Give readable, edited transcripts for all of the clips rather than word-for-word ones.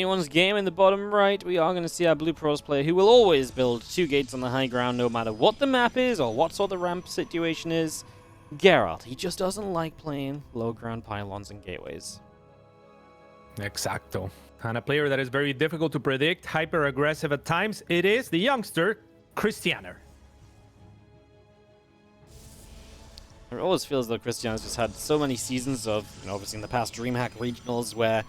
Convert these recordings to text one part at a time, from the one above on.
anyone's game in the bottom right, we are going to see our Blue Pros player who will always build 2 gates on the high ground no matter what the map is or what sort of ramp situation is. Gerald, he just doesn't like playing low ground pylons and gateways. Exacto. And a player that is very difficult to predict, hyper-aggressive at times, it is the youngster, Krystianer. It always feels like Krystianer's just had so many seasons of, obviously in the past DreamHack regionals where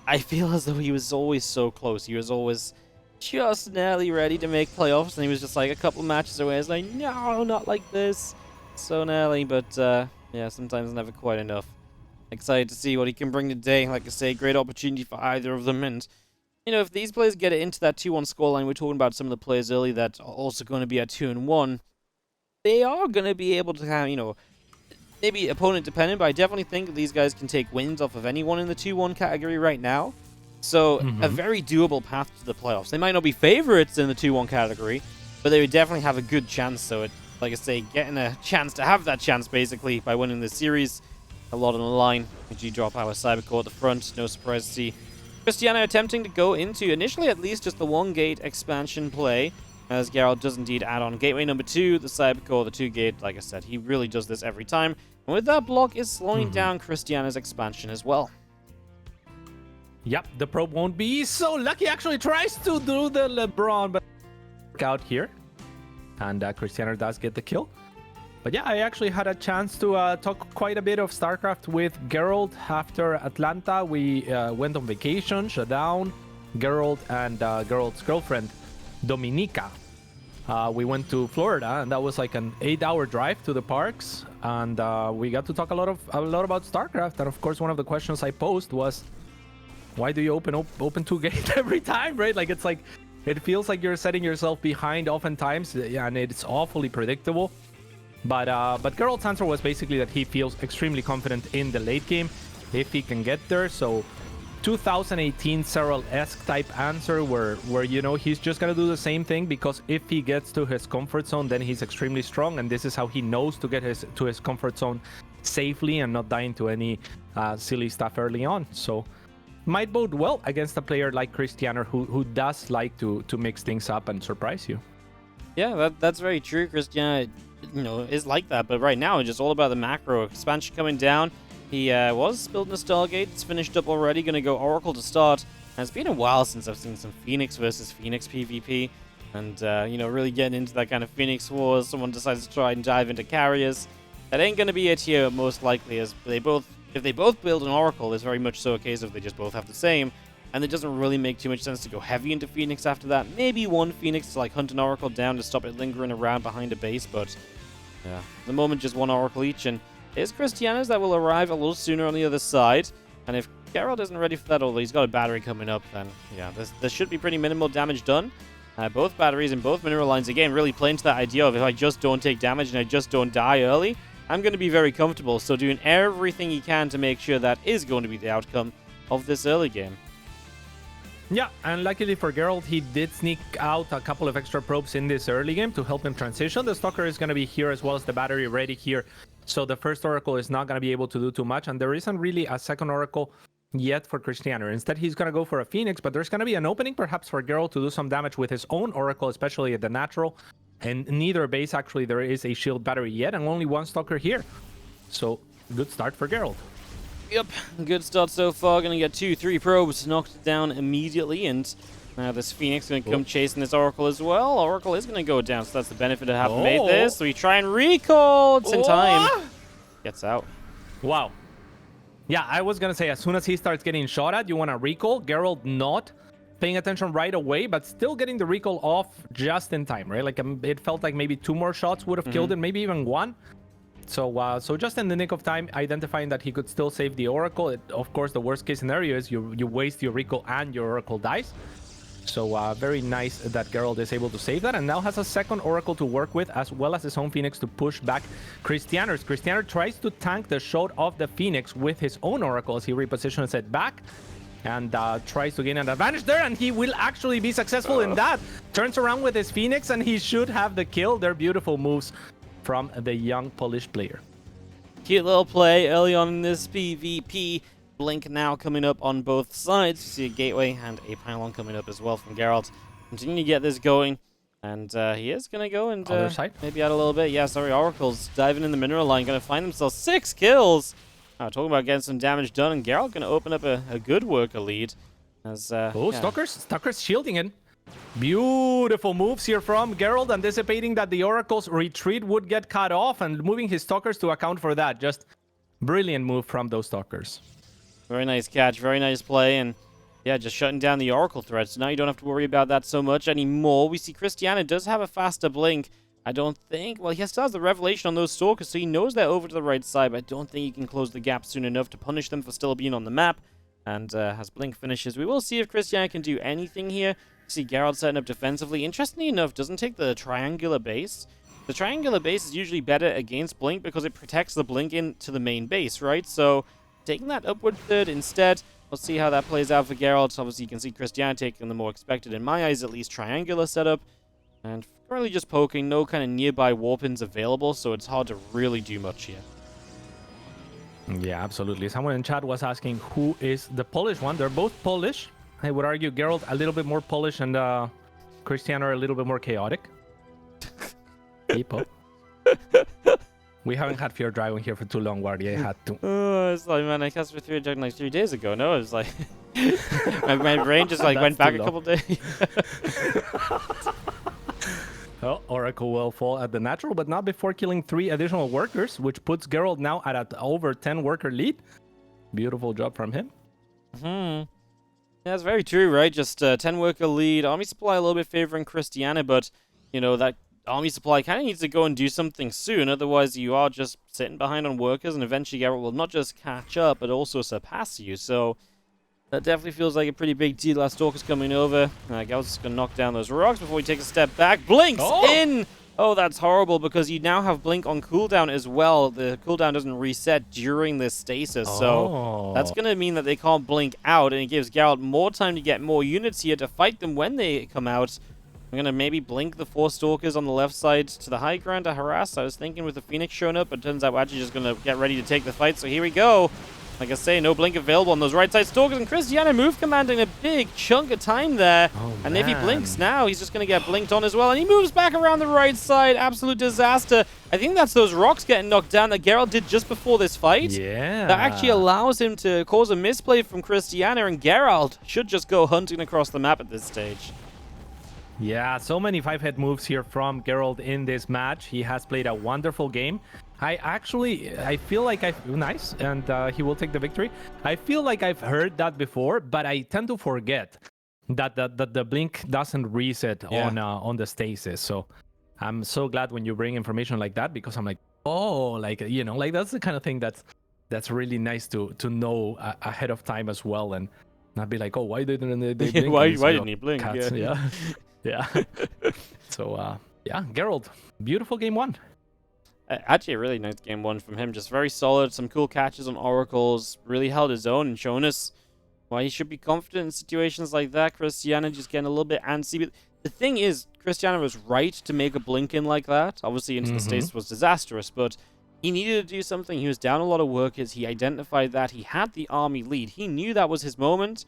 I feel as though he was always so close. He was always just nearly ready to make playoffs, and he was just like a couple matches away. It's like, no, not like this. So nearly, but yeah, sometimes never quite enough. Excited to see what he can bring today. Like I say, great opportunity for either of them. And, if these players get it into that 2-1 scoreline, we're talking about some of the players early that are also going to be at 2-1. They are going to be able to have, maybe opponent dependent, but I definitely think these guys can take wins off of anyone in the 2-1 category right now. So a very doable path to the playoffs. They might not be favorites in the 2-1 category, but they would definitely have a good chance. So it, like I say, getting a chance to have that chance basically by winning this series. A lot on the line. We drop our Cybercore at the front. No surprise to see Krystianer attempting to go into initially at least just the 1 gate expansion play, as Gerald does indeed add on gateway number 2, the Cybercore, the 2 gate. Like I said, he really does this every time. And with that block is slowing down Krystianer's expansion as well. Yep, the probe won't be so lucky. Actually tries to do the LeBron, but out here. And Krystianer does get the kill. But yeah, I actually had a chance to talk quite a bit of StarCraft with Gerald after Atlanta. We went on vacation, shut down. Gerald and Gerald's girlfriend, Dominica. We went to Florida, and that was like an 8-hour drive to the parks. And we got to talk a lot about StarCraft. And of course, one of the questions I posed was, why do you open 2 gates every time, right? Like it's like, it feels like you're setting yourself behind oftentimes, and it's awfully predictable. But Gerald's answer was basically that he feels extremely confident in the late game if he can get there. So 2018 Serral-esque type answer where he's just gonna do the same thing, because if he gets to his comfort zone, then he's extremely strong, and this is how he knows to get to his comfort zone safely and not dying to any silly stuff early on. So might bode well against a player like Krystianer who does like to mix things up and surprise you. Yeah, that's very true. Krystianer, is like that, but right now it's just all about the macro expansion coming down. He was building a Stargate. It's finished up already. Going to go Oracle to start. And it's been a while since I've seen some Phoenix versus Phoenix PvP. And, really getting into that kind of Phoenix wars. Someone decides to try and dive into carriers. That ain't going to be it here, most likely, as if they both build an Oracle, it's very much so a case of they just both have the same. And it doesn't really make too much sense to go heavy into Phoenix after that. Maybe one Phoenix to, like, hunt an Oracle down to stop it lingering around behind a base. But, yeah, at the moment, just one Oracle each. And it's Krystianer's that will arrive a little sooner on the other side. And if Gerald isn't ready for that, although he's got a battery coming up, then yeah, there should be pretty minimal damage done. Both batteries and both mineral lines, again, really play into that idea of if I just don't take damage and I just don't die early, I'm going to be very comfortable. So doing everything he can to make sure that is going to be the outcome of this early game. Yeah, and luckily for Gerald, he did sneak out a couple of extra probes in this early game to help him transition. The Stalker is going to be here as well as the battery ready here. So the first Oracle is not going to be able to do too much. And there isn't really a second Oracle yet for Krystianer. Instead, he's going to go for a Phoenix, but there's going to be an opening perhaps for Gerald to do some damage with his own Oracle, especially at the natural. And neither base, actually, there is a shield battery yet, and only one Stalker here. So good start for Gerald. Yep, good start so far. Gonna get 2-3 probes knocked down immediately, and now this Phoenix gonna come chasing this Oracle as well. Oracle is gonna go down, so that's the benefit of having made this. So we try and recall. It's in time. Gets out. Wow. Yeah, I was gonna say, as soon as he starts getting shot at, you wanna recall. Gerald not paying attention right away, but still getting the recall off just in time, right? Like it felt like maybe 2 more shots would have killed him, maybe even 1. So just in the nick of time, identifying that he could still save the Oracle. Of course, the worst case scenario is you waste your recall and your Oracle dies. So very nice that Gerald is able to save that, and now has a second Oracle to work with, as well as his own Phoenix to push back Krystianer. Krystianer tries to tank the shot of the Phoenix with his own Oracle as he repositions it back, and tries to gain an advantage there, and he will actually be successful in that. Turns around with his Phoenix, and he should have the kill. They're beautiful moves from the young Polish player. Cute little play early on in this PvP. Blink now coming up on both sides. You see a Gateway and a Pylon coming up as well from Gerald. Continue to get this going. And he is going to go and Other side? maybe add a little bit. Yeah, sorry, Oracle's diving in the mineral line. Going to find themselves 6 kills. Talking about getting some damage done. And Gerald going to open up a good worker lead. As, oh, yeah. Stalker's shielding in. Beautiful moves here from Gerald, anticipating that the Oracle's retreat would get cut off and moving his Stalkers to account for that. Just brilliant move from those Stalkers. Very nice catch, very nice play, and yeah, just shutting down the Oracle threat. So now you don't have to worry about that so much anymore. We see Krystianer does have a faster blink. I don't think, well, he still has the Revelation on those Stalkers, so he knows they're over to the right side, but I don't think he can close the gap soon enough to punish them for still being on the map. And as Blink finishes, we will see if Krystianer can do anything here. See Gerald setting up defensively. Interestingly enough, doesn't take the triangular base. The triangular base is usually better against Blink because it protects the Blink into the main base, right? So taking that upward third instead. We'll see how that plays out for Gerald. So obviously you can see Krystianer taking the more expected, in my eyes at least, triangular setup. And currently just poking, no kind of nearby warpins available, so it's hard to really do much here. Yeah, absolutely. Someone in chat was asking who is the Polish one. They're both Polish. I would argue Gerald a little bit more Polish and Krystianer a little bit more chaotic. People. We haven't had Fear Dragon here for too long, Wardy. I had to. Oh, it's like, man, I cast for 3 Dragon like 3 days ago. No, it was like... my brain just like went back a couple days. Well, Oracle will fall at the natural, but not before killing 3 additional workers, which puts Gerald now at an over 10 worker lead. Beautiful job from him. Yeah, that's very true, right? Just 10 worker lead. Army supply a little bit favoring Krystianer, but, you know, that army supply kind of needs to go and do something soon. Otherwise, you are just sitting behind on workers, and eventually Gerald will not just catch up, but also surpass you. So that definitely feels like a pretty big deal. Our Stalker's coming over. Gerald's just going to knock down those rocks before he takes a step back. Blinks in! Oh, that's horrible, because you now have Blink on cooldown as well. The cooldown doesn't reset during this stasis, so that's going to mean that they can't blink out, and it gives Gerald more time to get more units here to fight them when they come out. I'm going to maybe blink the 4 Stalkers on the left side to the high ground to harass. I was thinking with the Phoenix showing up, but it turns out we're actually just going to get ready to take the fight, so here we go. Like I say, no blink available on those right side Stalkers, and Krystianer move commanding a big chunk of time there. And if he blinks now, he's just going to get blinked on as well, and he moves back around the right side. Absolute disaster. I think that's those rocks getting knocked down that Gerald did just before this fight. Yeah. That actually allows him to cause a misplay from Krystianer, and Gerald should just go hunting across the map at this stage. Yeah, so many 5-hit moves here from Gerald in this match. He has played a wonderful game. I feel like nice, and he will take the victory. I feel like I've heard that before, but I tend to forget that the blink doesn't reset on the stasis. So I'm so glad when you bring information like that, because I'm like, oh, like, you know, like that's the kind of thing that's really nice to know ahead of time as well, and not be like, oh, why didn't they blink? why didn't he blink? Cats, yeah. So yeah, Gerald, beautiful game 1. Actually, a really nice game 1 from him. Just very solid. Some cool catches on Oracles. Really held his own and shown us why he should be confident in situations like that. Krystianer just getting a little bit antsy. But the thing is, Krystianer was right to make a blink in like that. Obviously, into the States was disastrous, but he needed to do something. He was down a lot of workers. He identified that. He had the army lead. He knew that was his moment.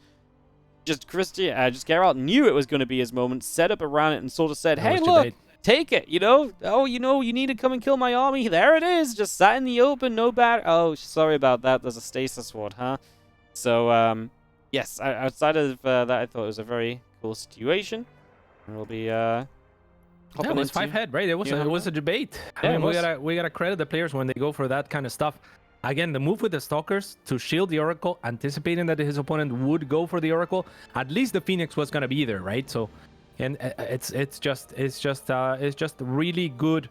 Just Gerald knew it was going to be his moment, set up around it, and sort of said, hey, look, take it, you know? Oh, you know, you need to come and kill my army. There it is, just sat in the open, no bad. Oh, sorry about that. There's a stasis ward, huh? So, yes, outside of that, I thought it was a very cool situation. And we'll be it was 5-head, right? It was a debate. Yeah, I mean, we gotta credit the players when they go for that kind of stuff. Again, the move with the Stalkers to shield the Oracle, anticipating that his opponent would go for the Oracle. At least the Phoenix was gonna be there, right? So, and it's just really good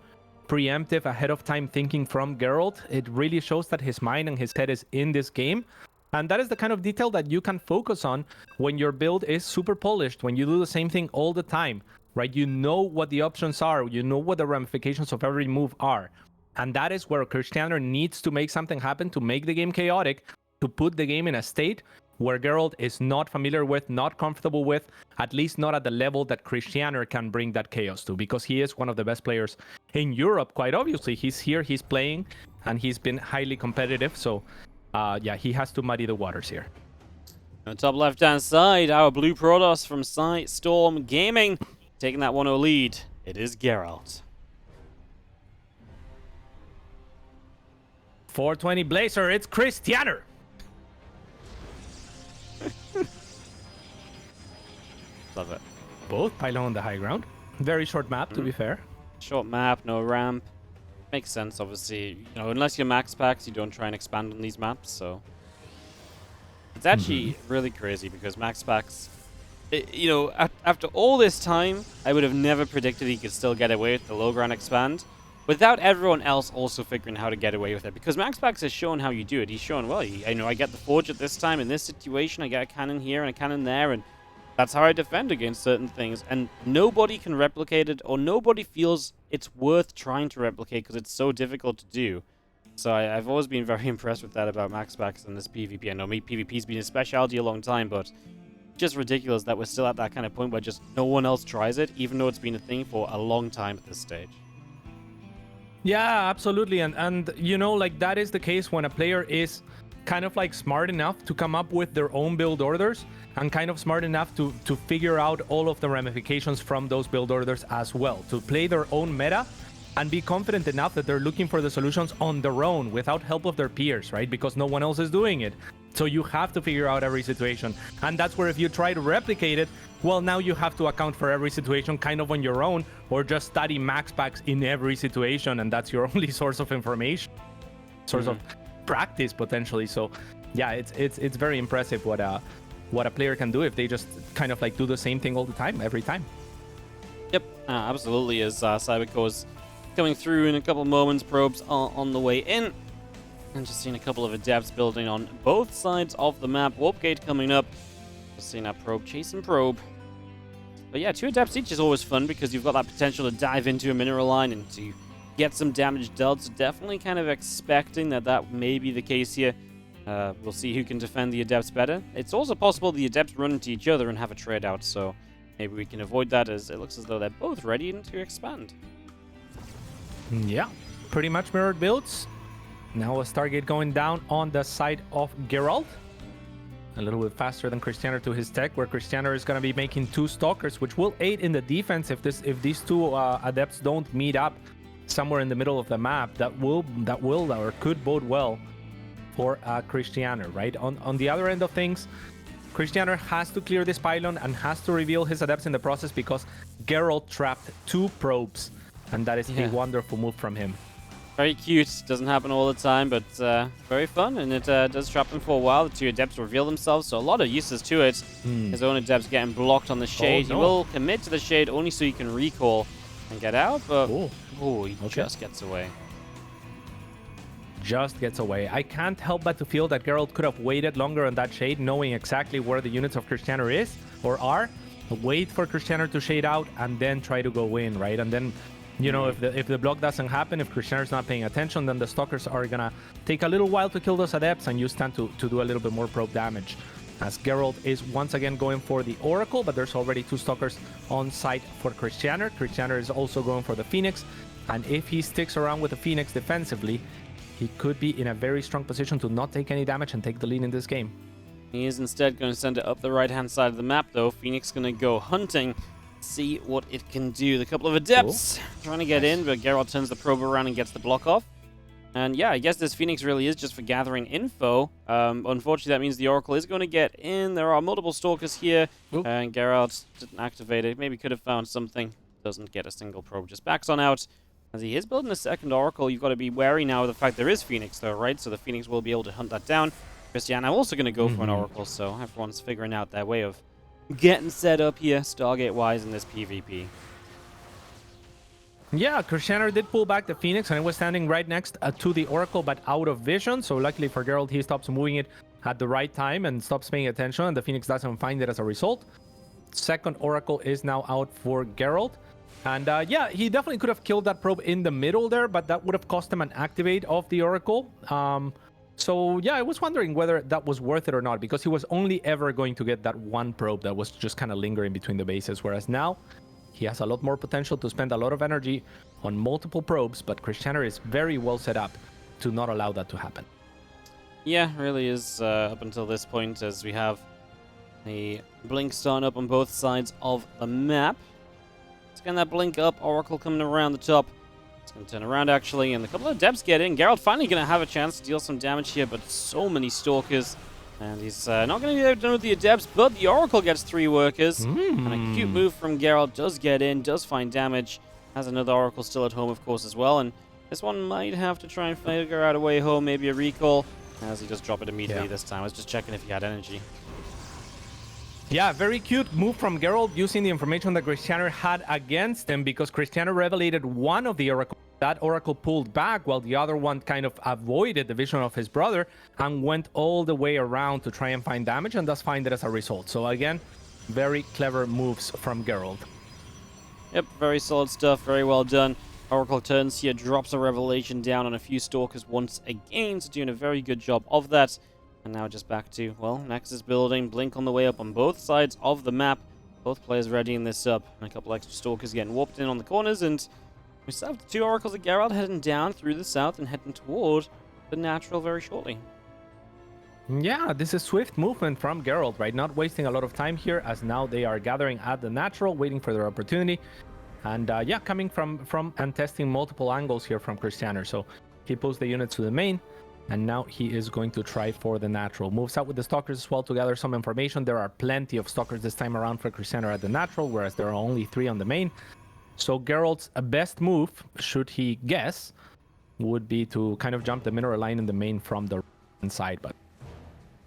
preemptive ahead of time thinking from Gerald. It really shows that his mind and his head is in this game. And that is the kind of detail that you can focus on when your build is super polished, when you do the same thing all the time, right? You know what the options are, you know what the ramifications of every move are. And that is where Krystianer needs to make something happen to make the game chaotic, to put the game in a state where Gerald is not familiar with, not comfortable with, at least not at the level that Krystianer can bring that chaos to, because he is one of the best players in Europe, quite obviously. He's here, he's playing, and he's been highly competitive. So yeah, he has to muddy the waters here. On the top left-hand side, our blue Protoss from Storm Gaming taking that 1-0 lead. It is Gerald. 420 Blazer, it's Krystianer. Love it. Both pylon on the high ground. Very short map, to be fair. Short map, no ramp. Makes sense, obviously. You know, unless you're max packs, you don't try and expand on these maps, so... It's actually really crazy because max packs... you know, after all this time, I would have never predicted he could still get away with the low ground expand without everyone else also figuring how to get away with it. Because max packs has shown how you do it. He's shown, well, I know I get the forge at this time in this situation, I get a cannon here and a cannon there, and that's how I defend against certain things. And nobody can replicate it, or nobody feels it's worth trying to replicate because it's so difficult to do. So I've always been very impressed with that about max packs in this PvP. I know PvP's been a specialty a long time, but just ridiculous that we're still at that kind of point where just no one else tries it, even though it's been a thing for a long time at this stage. Yeah, absolutely. And you know, like, that is the case when a player is kind of like smart enough to come up with their own build orders and kind of smart enough to figure out all of the ramifications from those build orders as well, to play their own meta and be confident enough that they're looking for the solutions on their own without help of their peers, right? Because no one else is doing it. So you have to figure out every situation. And that's where if you try to replicate it, well, now you have to account for every situation kind of on your own, or just study max packs in every situation, and that's your only source of information, source of practice potentially. So yeah, it's very impressive what a player can do if they just kind of like do the same thing all the time, every time. Yep, absolutely. As Cybercore's coming through in a couple moments, probes are on the way in. And just seeing a couple of adepts building on both sides of the map. Warp gate coming up. Just seeing that probe chasing probe. But yeah, 2 adepts each is always fun because you've got that potential to dive into a mineral line and to get some damage dealt. So definitely kind of expecting that may be the case here. We'll see who can defend the adepts better. It's also possible the adepts run into each other and have a trade out. So maybe we can avoid that, as it looks as though they're both ready to expand. Yeah, pretty much mirrored builds. Now a Stargate going down on the side of Gerald. A little bit faster than Krystianer to his tech, where Krystianer is going to be making 2 Stalkers, which will aid in the defense if these 2 Adepts don't meet up somewhere in the middle of the map. That will or could bode well for Krystianer, right? On the other end of things, Krystianer has to clear this pylon and has to reveal his Adepts in the process because Gerald trapped 2 probes, and that is a wonderful move from him. Very cute. Doesn't happen all the time, but very fun. And it does trap them for a while. The 2 adepts reveal themselves, so a lot of uses to it. His own adepts getting blocked on the shade. He will commit to the shade only so you can recall and get out, but he just gets away. Just gets away. I can't help but to feel that Gerald could have waited longer on that shade, knowing exactly where the units of Krystianer is or are. Wait for Krystianer to shade out and then try to go in, right? And then, you know, if the block doesn't happen, if Krystianer's not paying attention, then the Stalkers are gonna take a little while to kill those Adepts, and you stand to do a little bit more probe damage. As Gerald is once again going for the Oracle, but there's already 2 Stalkers on site for Krystianer. Krystianer is also going for the Phoenix, and if he sticks around with the Phoenix defensively, he could be in a very strong position to not take any damage and take the lead in this game. He is instead going to send it up the right-hand side of the map, though. Phoenix going to go hunting, see what it can do. The couple of Adepts trying to get in, but Gerald turns the probe around and gets the block off. And yeah, I guess this Phoenix really is just for gathering info. Unfortunately, that means the Oracle is going to get in. There are multiple Stalkers here, and Gerald didn't activate it. Maybe could have found something. Doesn't get a single probe, just backs on out. As he is building a second Oracle, you've got to be wary now of the fact there is Phoenix, though, right? So the Phoenix will be able to hunt that down. Krystianer also going to go for an Oracle, so everyone's figuring out their way of getting set up here, Stargate-wise, in this PvP. Yeah, Krystianer did pull back the Phoenix, and it was standing right next to the Oracle, but out of vision. So luckily for Gerald, he stops moving it at the right time and stops paying attention, and the Phoenix doesn't find it as a result. Second Oracle is now out for Gerald. And yeah, he definitely could have killed that probe in the middle there, but that would have cost him an activate of the Oracle. So yeah, I was wondering whether that was worth it or not, because he was only ever going to get that one probe that was just kind of lingering between the bases, whereas now he has a lot more potential to spend a lot of energy on multiple probes, but Krystianer is very well set up to not allow that to happen. Yeah, really is up until this point, as we have the blink starting up on both sides of the map. Let's get that blink up. Oracle coming around the top. It's going to turn around, actually, and a couple of Adepts get in. Gerald finally going to have a chance to deal some damage here, but so many Stalkers. And he's not going to be able to do with the Adepts, but the Oracle gets 3 workers. And a cute move from Gerald does get in, does find damage. Has another Oracle still at home, of course, as well. And this one might have to try and figure out a way home, maybe a recall, as he does drop it immediately this time. I was just checking if he had energy. Yeah, very cute move from Gerald using the information that Krystianer had against him, because Krystianer revelated one of the Oracle. That Oracle pulled back while the other one kind of avoided the vision of his brother and went all the way around to try and find damage, and thus find it as a result. So again, very clever moves from Gerald. Yep, very solid stuff, very well done. Oracle turns here, drops a Revelation down on a few Stalkers once again, so doing a very good job of that. And now just back to, well, Nexus building, Blink on the way up on both sides of the map. Both players readying this up, and a couple extra Stalkers getting warped in on the corners, and we still have the 2 Oracles of Gerald heading down through the south and heading toward the natural very shortly. Yeah, this is swift movement from Gerald, right? Not wasting a lot of time here, as now they are gathering at the natural, waiting for their opportunity. And yeah, coming from and testing multiple angles here from Krystianer. So he pulls the units to the main, and now he is going to try for the natural. Moves out with the Stalkers as well to gather some information. There are plenty of Stalkers this time around for Krystianer at the natural, whereas there are only 3 on the main. So Gerald's best move, should he guess, would be to kind of jump the mineral line in the main from the side, but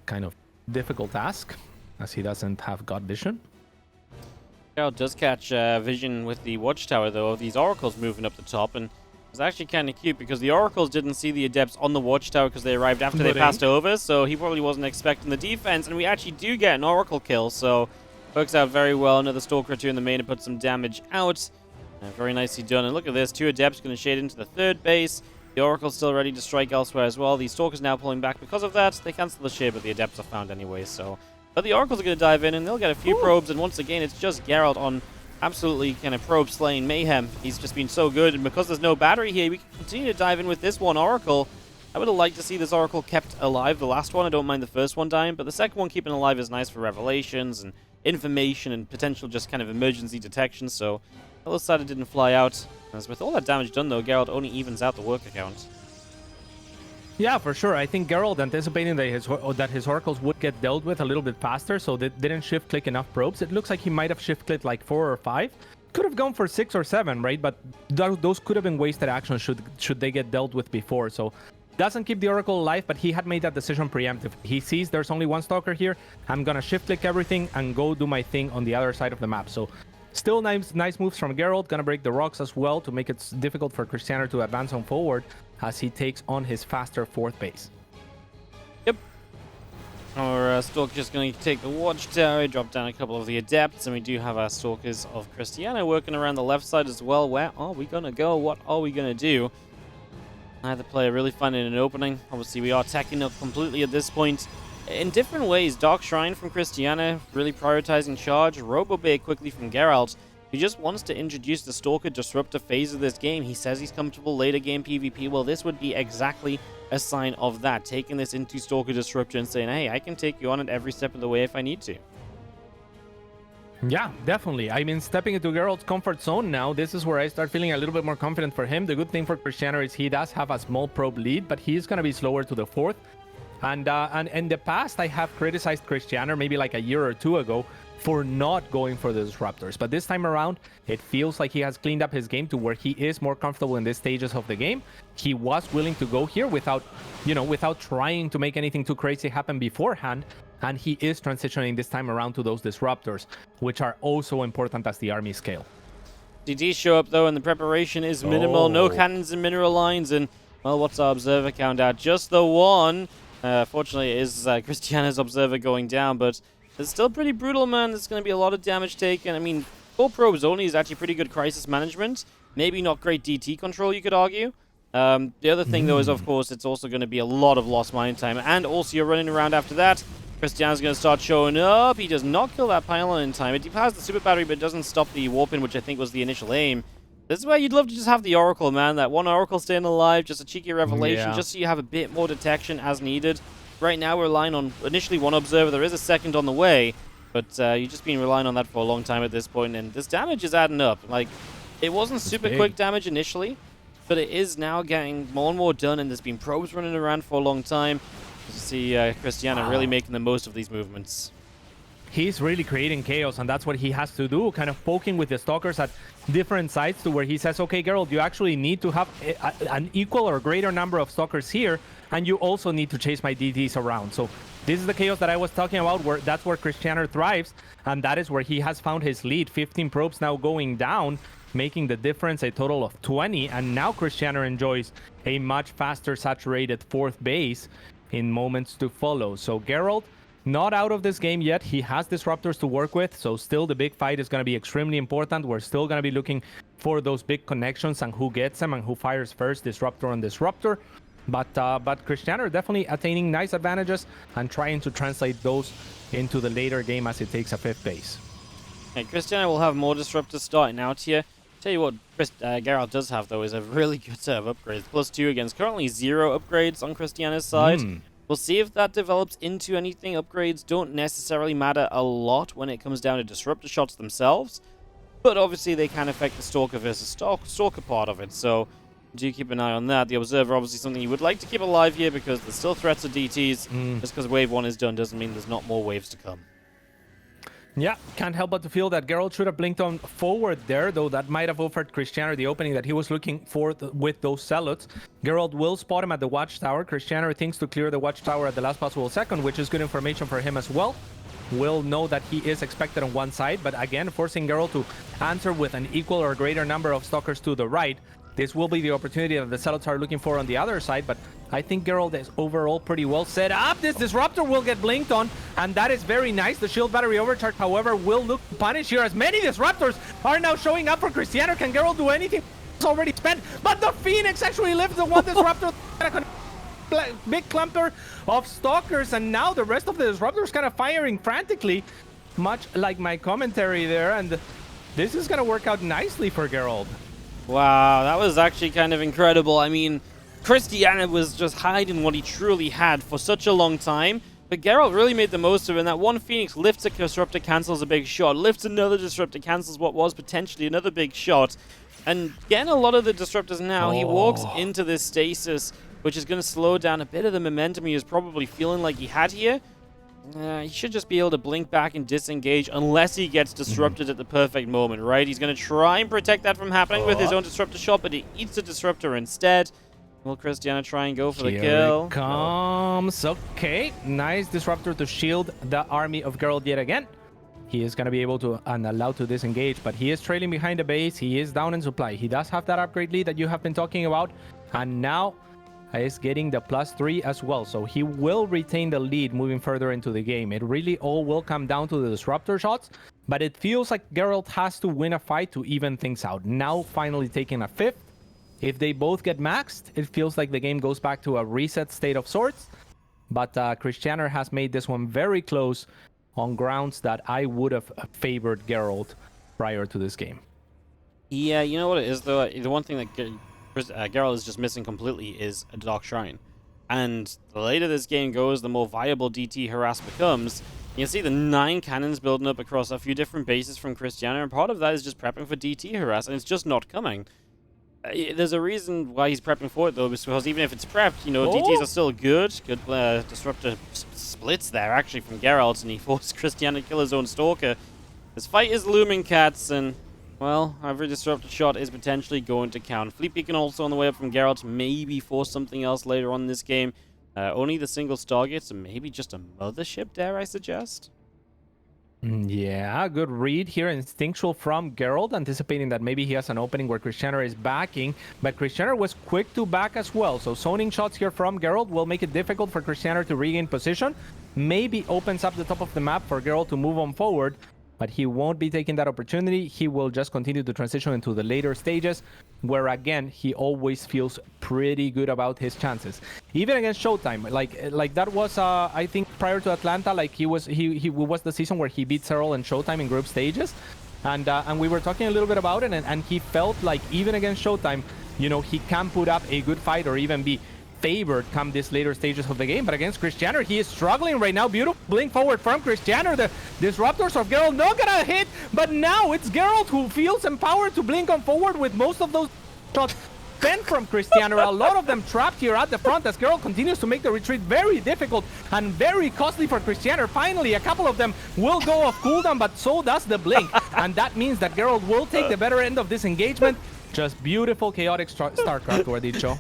kind of difficult task, as he doesn't have God vision. Gerald does catch vision with the Watchtower, though, of these Oracles moving up the top, and it's actually kind of cute because the Oracles didn't see the Adepts on the Watchtower because they arrived after they passed over, so he probably wasn't expecting the defense, and we actually do get an Oracle kill, so works out very well. Another Stalker or 2 in the main to put some damage out. Very nicely done, and look at this, 2 Adepts going to shade into the 3rd base. The Oracle's still ready to strike elsewhere as well. The Stalker's now pulling back because of that. They cancel the shade, but the Adepts are found anyway, so... But the Oracles are going to dive in, and they'll get a few probes, and once again, it's just Gerald on absolutely kind of probe slaying mayhem. He's just been so good, and because there's no battery here, we can continue to dive in with this one Oracle. I would have liked to see this Oracle kept alive, the last one. I don't mind the first one dying, but the second one keeping alive is nice for revelations and information and potential just kind of emergency detection, so... The other side it didn't fly out. As with all that damage done, though, Gerald only evens out the work account. Yeah, for sure. I think Gerald anticipating that his Oracles would get dealt with a little bit faster, so they didn't shift-click enough probes. It looks like he might have shift-clicked like 4 or 5. Could have gone for 6 or 7, right? But those could have been wasted actions should they get dealt with before. So doesn't keep the Oracle alive, but he had made that decision preemptive. He sees there's only 1 Stalker here. I'm gonna shift-click everything and go do my thing on the other side of the map. So still nice moves from Gerald. Gonna break the rocks as well to make it difficult for Krystianer to advance on forward as he takes on his faster 4th base. Yep. Our Stalker just going to take the Watchtower, drop down a couple of the Adepts, and we do have our Stalkers of Krystianer working around the left side as well. Where are we going to go? What are we going to do? Neither player really finding an opening. Obviously, we are teching up completely at this point. In different ways, Dark Shrine from Krystianer, really prioritizing charge. Robobay quickly from Gerald. He just wants to introduce the Stalker Disruptor phase of this game. He says he's comfortable later game PvP. Well, this would be exactly a sign of that. Taking this into Stalker Disruptor and saying, hey, I can take you on it every step of the way if I need to. Yeah, definitely. I mean, stepping into Gerald's comfort zone now, this is where I start feeling a little bit more confident for him. The good thing for Krystianer is he does have a small probe lead, but he's going to be slower to the 4th. And in the past, I have criticized Krystianer maybe like a year or 2 ago for not going for the Disruptors. But this time around, it feels like he has cleaned up his game to where he is more comfortable in these stages of the game. He was willing to go here without trying to make anything too crazy happen beforehand. And he is transitioning this time around to those Disruptors, which are also important as the army scale. DD show up, though, and the preparation is minimal. No cannons and mineral lines, and, well, what's our Observer count at? Just the 1. Fortunately, it is Krystianer's Observer going down, but it's still pretty brutal, man. There's going to be a lot of damage taken. I mean, 4 probes only is actually pretty good crisis management. Maybe not great DT control, you could argue. The other thing, though, is, of course, it's also going to be a lot of lost mining time. And also, you're running around after that. Krystianer's going to start showing up. He does not kill that pylon in time. It deploys the super battery, but it doesn't stop the warping, which I think was the initial aim. This is where you'd love to just have the Oracle, man. That one Oracle staying alive, just a cheeky revelation, just so you have a bit more detection as needed. right now we're relying on initially one observer. There is a second on the way, but you've just been relying on that for a long time at this point, and this damage is adding up. Like, it wasn't super quick damage initially, but it is now getting more and more done, and there's been probes running around for a long time. You see Krystianer really making the most of these movements. He's really creating chaos, and that's what he has to do, kind of poking with the stalkers at different sites to where he says, okay, Gerald, you actually need to have an equal or greater number of stalkers here, and you also need to chase my DTs around. So this is the chaos that I was talking about, where that's where Krystianer thrives, and that is where he has found his lead. 15 probes now going down, making the difference a total of 20, and now Krystianer enjoys a much faster saturated fourth base in moments to follow. So Gerald, not out of this game yet. He has disruptors to work with, so still the big fight is going to be extremely important. We're still going to be looking for those big connections and who gets them and who fires first, disruptor on disruptor. But Krystianer definitely attaining nice advantages and trying to translate those into the later game as it takes a fifth base. Okay, Krystianer will have more disruptors starting out here. Tell you what, Gerald does have, though, is a really good set of upgrades. +2 against currently 0 upgrades on Krystianer's side. We'll see if that develops into anything. Upgrades don't necessarily matter a lot when it comes down to disruptor shots themselves, but obviously they can affect the Stalker versus Stalker part of it, so do keep an eye on that. The Observer, obviously something you would like to keep alive here because there's still threats of DTs. Just because Wave 1 is done doesn't mean there's not more waves to come. Yeah, can't help but to feel that Gerald should have blinked on forward there, though that might have offered Krystianer the opening that he was looking for with those Zealots. Gerald will spot him at the Watchtower. Krystianer thinks to clear the Watchtower at the last possible second, which is good information for him as well. Will know that he is expected on one side, but again, forcing Gerald to answer with an equal or greater number of stalkers to the right. This will be the opportunity that the Zealots are looking for on the other side, but I think Gerald is overall pretty well set up. This Disruptor will get blinked on, and that is very nice. The Shield Battery Overcharge, however, will look to punish here as many Disruptors are now showing up for Krystianer. Can Gerald do anything? It's already spent, but the Phoenix actually lives the one Disruptor. Big clumper of Stalkers, and now the rest of the Disruptors kind of firing frantically, much like my commentary there, and this is going to work out nicely for Gerald. Wow, that was actually kind of incredible. I mean, Krystianer was just hiding what he truly had for such a long time, but Gerald really made the most of it, and that one Phoenix lifts a Disruptor, cancels a big shot, lifts another Disruptor, cancels what was potentially another big shot, and getting a lot of the Disruptors now, he walks into this stasis, which is going to slow down a bit of the momentum he was probably feeling like he had here. He should just be able to blink back and disengage unless he gets disrupted at the perfect moment, right? He's going to try and protect that from happening with his own disruptor shot, but he eats the disruptor instead. Will Krystianer try and go for the kill? Here it comes. Okay, nice disruptor to shield the army of Gerald yet again. He is going to be able to and allowed to disengage, but he is trailing behind the base. He is down in supply. He does have that upgrade lead that you have been talking about, and now is getting the +3 as well, so he will retain the lead moving further into the game. It really all will come down to the disruptor shots, but it feels like Gerald has to win a fight to even things out. Now finally taking a fifth. If they both get maxed, it feels like the game goes back to a reset state of sorts, but Krystianer has made this one very close on grounds that I would have favored Gerald prior to this game. Yeah, you know what it is though? The one thing that Gerald is just missing completely is a Dark Shrine. And the later this game goes, the more viable DT harass becomes. You can see the 9 cannons building up across a few different bases from Krystianer, and part of that is just prepping for DT harass, and it's just not coming. There's a reason why he's prepping for it though, because even if it's prepped, you know, DTs are still good. Good disruptor splits there actually from Gerald, and he forced Krystianer to kill his own Stalker. This fight is looming, cats, and well, every disrupted shot is potentially going to count. Fleet Beacon also on the way up from Geralt, maybe for something else later on in this game. Only the single Stargate, so maybe just a mothership, dare I suggest? Yeah, good read here. Instinctual from Gerald, anticipating that maybe he has an opening where Krystianer is backing, but Krystianer was quick to back as well. So zoning shots here from Gerald will make it difficult for Krystianer to regain position. Maybe opens up the top of the map for Gerald to move on forward, but he won't be taking that opportunity. He will just continue to transition into the later stages, where again he always feels pretty good about his chances, even against Showtime. Like that was I think prior to Atlanta, like he was the season where he beat Serral and Showtime in group stages, and we were talking a little bit about it, and he felt like even against Showtime, you know, he can put up a good fight or even be favored come these later stages of the game. But against Krystianer, he is struggling right now. Beautiful blink forward from Krystianer. The disruptors of Gerald not gonna hit, but now it's Gerald who feels empowered to blink on forward with most of those shots spent from Krystianer. A lot of them trapped here at the front as Gerald continues to make the retreat very difficult and very costly for Krystianer. Finally, a couple of them will go off cooldown, but so does the blink. And that means that Gerald will take the better end of this engagement. Just beautiful, chaotic StarCraft worthy show.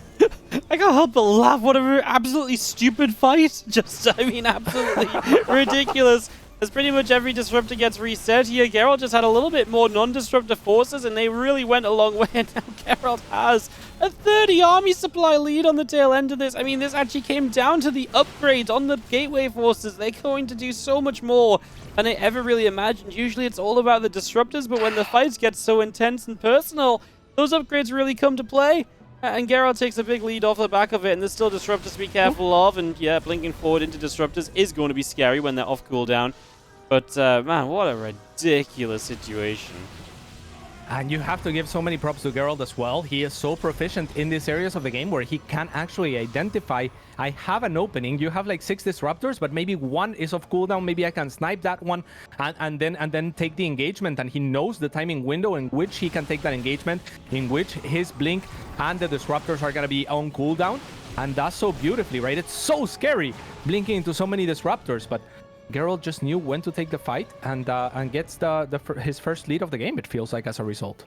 I can't help but laugh. What a absolutely stupid fight. Just, I mean, absolutely ridiculous. As pretty much every disruptor gets reset here, Gerald just had a little bit more non-disruptor forces, and they really went a long way. And now Gerald has a 30 army supply lead on the tail end of this. I mean, this actually came down to the upgrades on the gateway forces. They're going to do so much more than I ever really imagined. Usually it's all about the disruptors, but when the fights get so intense and personal, those upgrades really come to play. And Gerald takes a big lead off the back of it, and there's still disruptors to be careful of. And yeah, blinking forward into disruptors is going to be scary when they're off cooldown. But man, what a ridiculous situation. And you have to give so many props to Gerald as well. He is so proficient in these areas of the game where he can actually identify, I have an opening. You have like 6 disruptors, but maybe one is off cooldown. Maybe I can snipe that one and then take the engagement. And he knows the timing window in which he can take that engagement, in which his blink and the disruptors are going to be on cooldown. And that's so beautifully, right? It's so scary blinking into so many disruptors, but Gerald just knew when to take the fight and gets his first lead of the game, it feels like, as a result.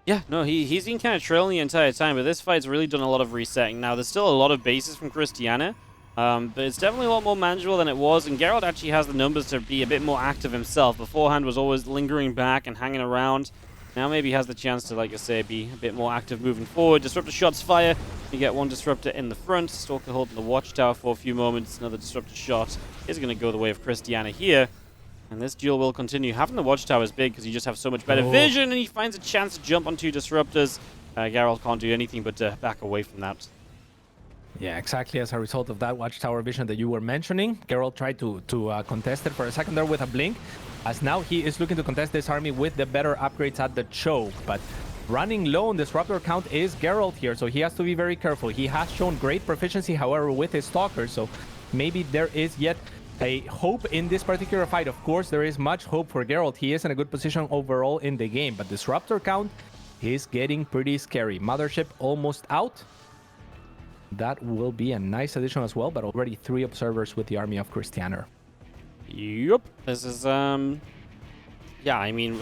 Yeah, no, he's been kind of trailing the entire time, but this fight's really done a lot of resetting. Now, there's still a lot of bases from Krystianer, but it's definitely a lot more manageable than it was, and Gerald actually has the numbers to be a bit more active himself. Beforehand was always lingering back and hanging around. Now maybe he has the chance to, like I say, be a bit more active moving forward. Disruptor shots fire. You get one disruptor in the front. Stalker holding the watchtower for a few moments. Another disruptor shot is going to go the way of Krystianer here. And this duel will continue. Having the watchtower is big because you just have so much better vision, and he finds a chance to jump on 2 disruptors. Gerald can't do anything but back away from that. Yeah, exactly as a result of that watchtower vision that you were mentioning. Gerald tried to contest it for a second there with a blink, as now he is looking to contest this army with the better upgrades at the choke. But running low on disruptor count is Gerald here, so he has to be very careful. He has shown great proficiency, however, with his stalkers, so maybe there is yet a hope in this particular fight. Of course, there is much hope for Gerald. He is in a good position overall in the game, but disruptor count is getting pretty scary. Mothership almost out. That will be a nice addition as well, but already 3 observers with the army of Krystianer. Yup. This is, yeah, I mean,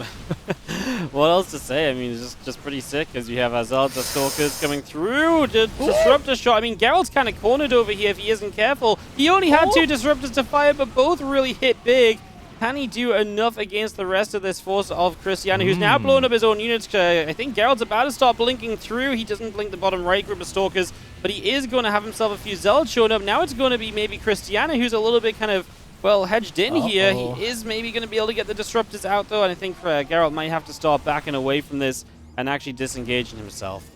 what else to say? I mean, it's just pretty sick, as you have Azal, the Stalkers coming through. Disruptor shot. I mean, Gerald's kind of cornered over here if he isn't careful. He only had 2 disruptors to fire, but both really hit big. Can he do enough against the rest of this force of Krystianer, who's now blown up his own units? I think Gerald's about to start blinking through. He doesn't blink the bottom right group of Stalkers, but he is going to have himself a few Zealots showing up. Now it's going to be maybe Krystianer, who's a little bit kind of, well, hedged in here. He is maybe going to be able to get the disruptors out, though, and I think Gerald might have to start backing away from this and actually disengaging himself.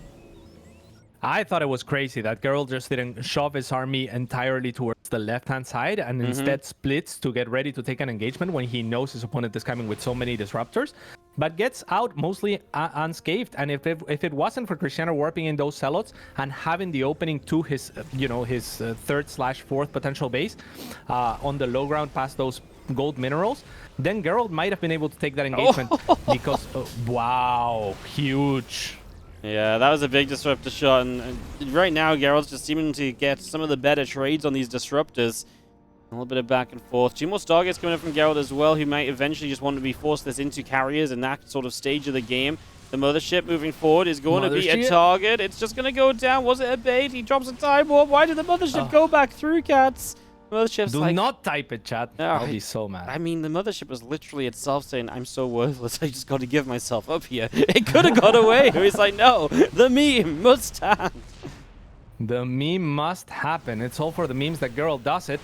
I thought it was crazy that Gerald just didn't shove his army entirely towards the left-hand side and instead splits to get ready to take an engagement when he knows his opponent is coming with so many disruptors, but gets out mostly unscathed. And if it wasn't for Krystianer warping in those Zealots and having the opening to his, his 3rd/4th potential base on the low ground past those gold minerals, then Gerald might have been able to take that engagement because, wow, huge. Yeah, that was a big disruptor shot, and right now Gerald's just seeming to get some of the better trades on these disruptors. A little bit of back and forth. 2 more Stargates coming up from Gerald as well, who might eventually just want to be forced this into carriers in that sort of stage of the game. The Mothership moving forward is going to be a target. It's just going to go down. Was it a bait? He drops a time warp. Why did the Mothership go back through, cats? Mothership's Do not type it, chat. I'll be so mad. I mean, the Mothership was literally itself saying, I'm so worthless, I just got to give myself up here. It could have got away. He's like, no, the meme must stand. The meme must happen. It's all for the memes that Gerald does it.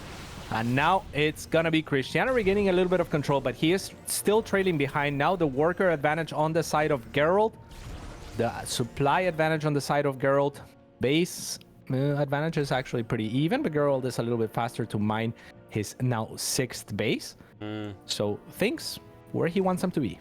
And now it's going to be Krystianer regaining a little bit of control, but he is still trailing behind. Now the worker advantage on the side of Gerald. The supply advantage on the side of Gerald. Base advantage is actually pretty even, but Gerald is a little bit faster to mine his now 6th base. So things where he wants them to be.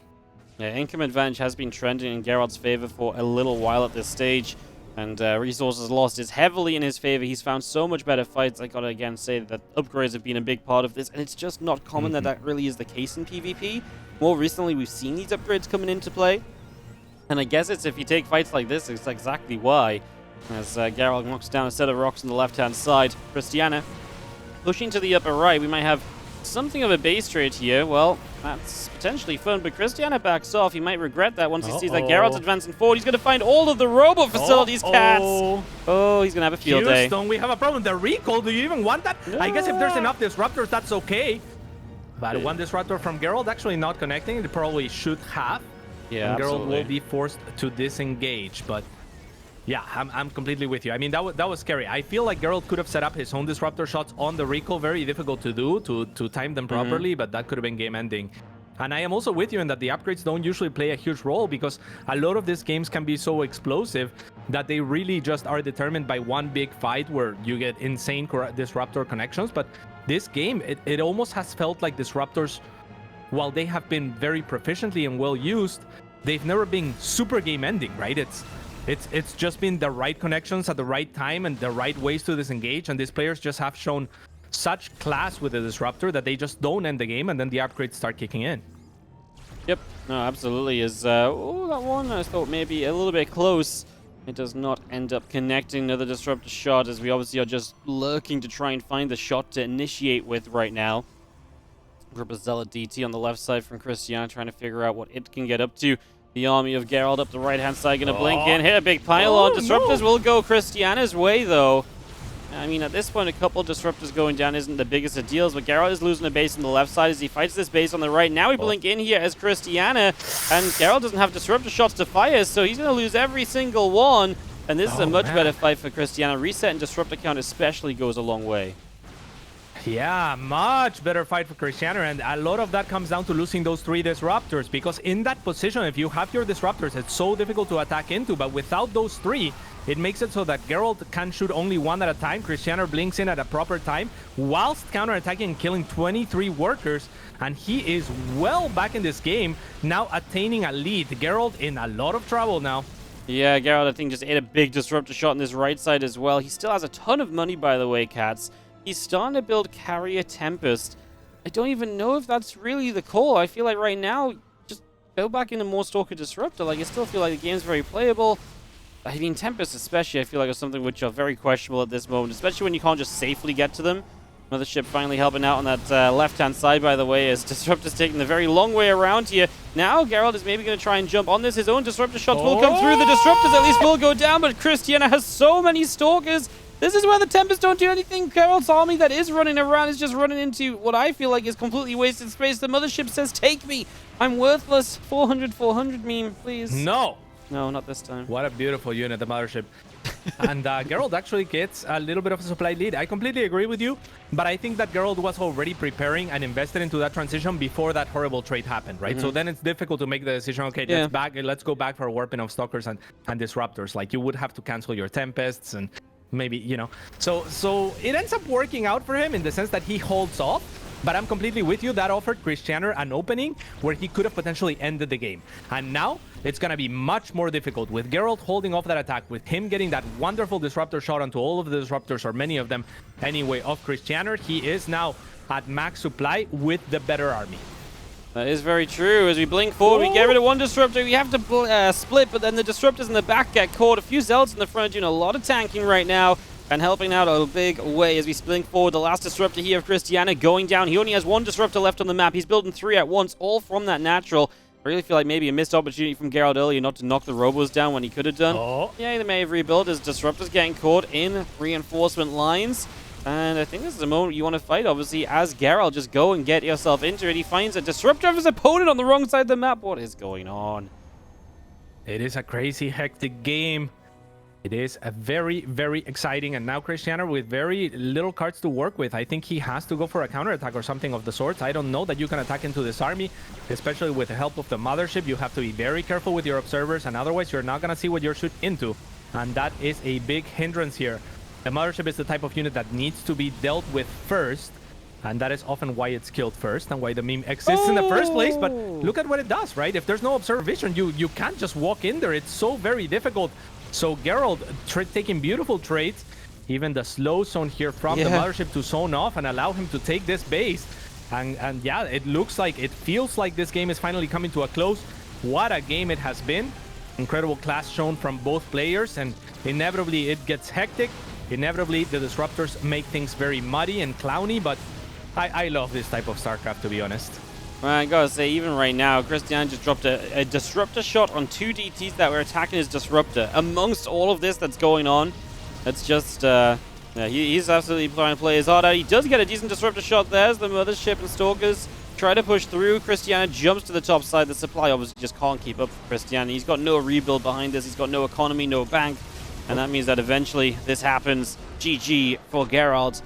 Yeah, income advantage has been trending in Gerald's favor for a little while at this stage. And resources lost is heavily in his favor. He's found so much better fights. I gotta again say that upgrades have been a big part of this, and it's just not common that really is the case in PvP. More recently, we've seen these upgrades coming into play. And I guess it's if you take fights like this, it's exactly why. As Gerald knocks down a set of rocks on the left-hand side. Krystianer pushing to the upper right. We might have something of a base trade here. Well, that's potentially fun, but Krystianer backs off. He might regret that once he sees that Gerald's advancing forward. He's going to find all of the robo facilities, cats. Oh, he's going to have a field day. Houston, we have a problem. The recall, do you even want that? No. I guess if there's enough disruptors, that's okay. But one disruptor from Gerald actually not connecting. They probably should have. Yeah, and Gerald absolutely. will be forced to disengage, but yeah, I'm completely with you. I mean, that was scary. I feel like Gerald could have set up his own disruptor shots on the recall. Very difficult to do, to time them properly, but that could have been game-ending. And I am also with you in that the upgrades don't usually play a huge role because a lot of these games can be so explosive that they really just are determined by one big fight where you get insane disruptor connections. But this game, it almost has felt like disruptors, while they have been very proficiently and well used, they've never been super game-ending, right? It's just been the right connections at the right time and the right ways to disengage, and these players just have shown such class with the disruptor that they just don't end the game, and then the upgrades start kicking in. Yep, no, absolutely. Oh, that one I thought maybe a little bit close. It does not end up connecting. Another disruptor shot, as we obviously are just lurking to try and find the shot to initiate with right now. Group of Zealot DT on the left side from Krystianer, trying to figure out what it can get up to. The army of Gerald up the right-hand side, going to blink in, hit a big pylon. Disruptors will go Krystianer's way, though. I mean, at this point, a couple of disruptors going down isn't the biggest of deals, but Gerald is losing a base on the left side as he fights this base on the right. Now we blink in here as Krystianer, and Gerald doesn't have disruptor shots to fire, so he's going to lose every single one. And this is a much better fight for Krystianer. Reset and disruptor count especially goes a long way. Yeah, much better fight for Krystianer, and a lot of that comes down to losing those 3 disruptors, because in that position, if you have your disruptors, it's so difficult to attack into, but without those 3, it makes it so that Gerald can shoot only 1 at a time. Krystianer blinks in at a proper time, whilst counter-attacking and killing 23 workers, and he is well back in this game, now attaining a lead. Gerald in a lot of trouble now. Yeah, Gerald, I think, just ate a big disruptor shot on this right side as well. He still has a ton of money, by the way, cats. He's starting to build Carrier Tempest. I don't even know if that's really the call. I feel like right now, just go back into more Stalker Disruptor. Like, I still feel like the game's very playable. I mean, Tempest especially, I feel like is something which are very questionable at this moment, especially when you can't just safely get to them. Mothership finally helping out on that left-hand side, by the way, as Disruptor's taking the very long way around here. Now, Gerald is maybe going to try and jump on this. His own Disruptor shots will come through. The Disruptors at least will go down, but Krystianer has so many Stalkers. This is where the Tempest don't do anything. Gerald's army that is running around is just running into what I feel like is completely wasted space. The Mothership says, take me. I'm worthless. 400 meme, please. No. No, not this time. What a beautiful unit, the Mothership. And Gerald actually gets a little bit of a supply lead. I completely agree with you, but I think that Gerald was already preparing and invested into that transition before that horrible trade happened, right? So then it's difficult to make the decision, okay, let's go back for a warping of Stalkers and Disruptors. Like, you would have to cancel your Tempests and maybe, you know. So it ends up working out for him in the sense that he holds off. But I'm completely with you. That offered Krystianer an opening where he could have potentially ended the game. And now it's going to be much more difficult with Gerald holding off that attack, with him getting that wonderful disruptor shot onto all of the disruptors, or many of them anyway, of Krystianer. He is now at max supply with the better army. That is very true. As we blink forward, we get rid of one disruptor. We have to split, but then the disruptors in the back get caught. A few zealots in the front doing a lot of tanking right now and helping out a big way as we blink forward. The last disruptor here of Krystianer going down. He only has 1 disruptor left on the map. He's building 3 at once, all from that natural. I really feel like maybe a missed opportunity from Gerald earlier not to knock the robos down when he could have done. Yeah, they may have rebuilt as disruptors getting caught in reinforcement lines. And I think this is a moment you want to fight, obviously, as Gerald. Just go and get yourself into it. He finds a disruptor of his opponent on the wrong side of the map. What is going on? It is a crazy, hectic game. It is a very, very exciting, and now Krystianer with very little cards to work with. I think he has to go for a counterattack or something of the sorts. I don't know that you can attack into this army, especially with the help of the Mothership. You have to be very careful with your observers, and otherwise you're not going to see what you're shooting into. And that is a big hindrance here. The Mothership is the type of unit that needs to be dealt with first, and that is often why it's killed first and why the meme exists in the first place. But look at what it does, right? If there's no observer vision, you can't just walk in there. It's so very difficult So Gerald taking beautiful trades. Even the slow zone here from the mothership to zone off and allow him to take this base. And yeah, it feels like this game is finally coming to a close. What a game it has been. Incredible class shown from both players, and inevitably it gets hectic. Inevitably the disruptors make things very muddy and clowny, but I love this type of StarCraft, to be honest. Well, I gotta say, even right now, Krystianer just dropped a disruptor shot on 2 DTs that were attacking his disruptor. Amongst all of this that's going on, it's just, yeah, he's absolutely trying to play his heart out. He does get a decent disruptor shot there as the Mothership and Stalkers try to push through. Krystianer jumps to the top side. The supply obviously just can't keep up for Krystianer. He's got no rebuild behind this. He's got no economy, no bank. And that means that eventually this happens. GG for Gerald.